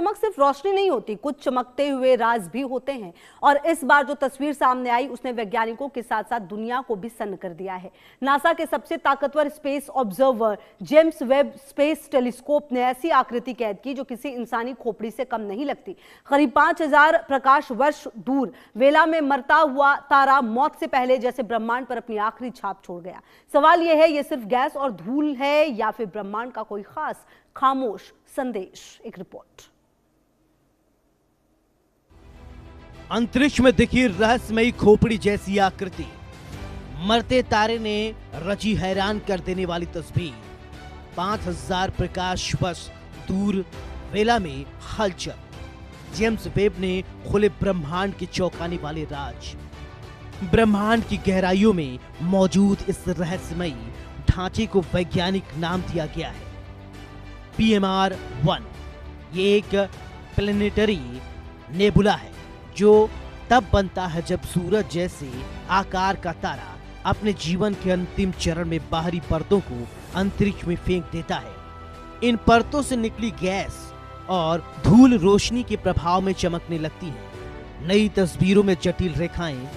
चमक सिर्फ रोशनी नहीं होती, कुछ चमकते हुए राज भी होते हैं। और इस बार जो तस्वीर सामने आई उसने वैज्ञानिकों के साथ साथ दुनिया को भी सन्न कर दिया है। नासा के सबसे ताकतवर space observer James Webb space telescope ने ऐसी आकृति कैद की जो किसी इंसानी खोपड़ी से कम नहीं लगती। करीब 5000 प्रकाश वर्ष दूर वेला में मरता हुआ तारा मौत से पहले जैसे ब्रह्मांड पर अपनी आखिरी छाप छोड़ गया। सवाल यह है, यह सिर्फ गैस और धूल है या फिर ब्रह्मांड का कोई खास खामोश संदेश। एक रिपोर्ट। अंतरिक्ष में दिखी रहस्यमयी खोपड़ी जैसी आकृति, मरते तारे ने रची हैरान कर देने वाली तस्वीर। 5000 प्रकाश वर्ष दूर वेला में हलचल, जेम्स वेब ने खुले ब्रह्मांड के चौंकाने वाले राज। ब्रह्मांड की गहराइयों में मौजूद इस रहस्यमयी ढांचे को वैज्ञानिक नाम दिया गया है PMR-1। ये एक प्लेनेटरी नेबुला है जो तब बनता है जब सूरज जैसे आकार का तारा अपने जीवन के अंतिम चरण में बाहरी परतों को अंतरिक्ष में फेंक देता है। इन परतों से निकली गैस और धूल रोशनी के प्रभाव में चमकने लगती है। नई तस्वीरों में जटिल रेखाएं,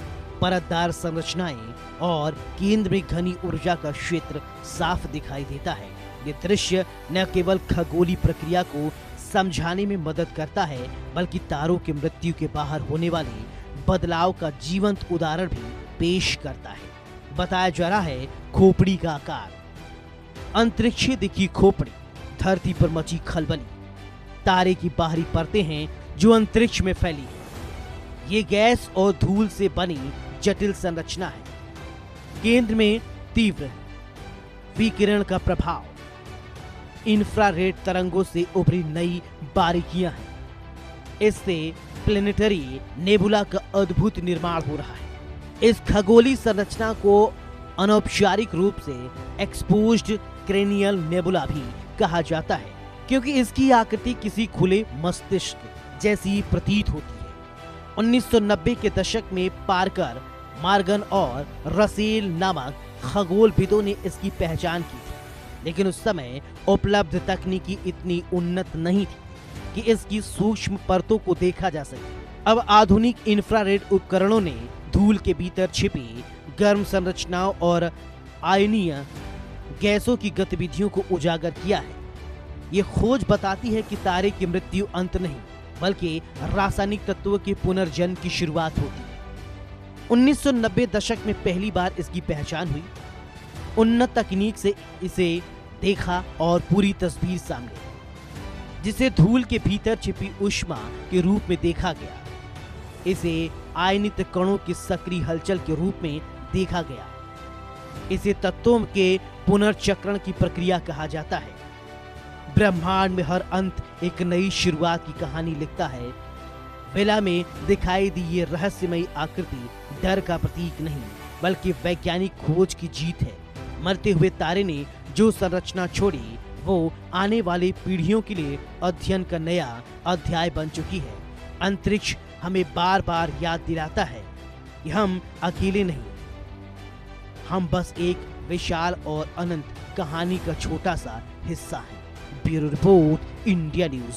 परतदार संरचनाएं और केंद्र में घनी ऊर्जा का क्षेत्र साफ दिखाई देता है। ये दृश्य न केवल खगोलीय प्रक्रिया को समझाने में मदद करता है बल्कि तारों के मृत्यु के बाहर होने वाले बदलाव का जीवंत उदाहरण भी पेश करता है। बताया जा रहा है खोपड़ी का आकार। अंतरिक्षीय दिखी खोपड़ी, धरती पर मची खलबली, तारे की बाहरी परतें हैं जो अंतरिक्ष में फैली है। ये गैस और धूल से बनी जटिल संरचना है। केंद्र में तीव्र विकिरण का प्रभाव, इंफ्रारेड तरंगों से उभरी नई बारीकियां हैं। इससे प्लेनेटरी नेबुला का अद्भुत निर्माण हो रहा है। इस खगोलीय संरचना को अनौपचारिक रूप से एक्सपोज्ड क्रेनियल नेबुला भी कहा जाता है क्योंकि इसकी आकृति किसी खुले मस्तिष्क जैसी प्रतीत होती है। 1990 के दशक में पार्कर, मॉर्गन और रसेल नामक खगोलविदों ने इसकी पहचान की थी, लेकिन उस समय उपलब्ध तकनीकी इतनी उन्नत नहीं थी कि इसकी सूक्ष्म परतों को देखा जा सके। अब आधुनिक इंफ्रारेड उपकरणों ने धूल के भीतर छिपी गर्म संरचनाओं और आयनीय गैसों की गतिविधियों को उजागर किया है। ये खोज बताती है कि तारे की मृत्यु अंत नहीं बल्कि रासायनिक तत्वों के पुनर्जन्म की शुरुआत होती है। 1990 दशक में पहली बार इसकी पहचान हुई। उन्नत तकनीक से इसे देखा और पूरी तस्वीर सामने आई, जिसे धूल के भीतर छिपी ऊष्मा के रूप में देखा गया। इसे आयनित कणों की सक्रिय हलचल के रूप में देखा गया। इसे तत्वों के पुनर्चक्रण की प्रक्रिया कहा जाता है। ब्रह्मांड में हर अंत एक नई शुरुआत की कहानी लिखता है। वेला में दिखाई दी ये रहस्यमयी आकृति डर का प्रतीक नहीं बल्कि वैज्ञानिक खोज की जीत है। मरते हुए तारे ने जो संरचना छोड़ी वो आने वाली पीढ़ियों के लिए अध्ययन का नया अध्याय बन चुकी है। अंतरिक्ष हमें बार बार याद दिलाता है कि हम अकेले नहीं, हम बस एक विशाल और अनंत कहानी का छोटा सा हिस्सा हैं। Bureau report, India news.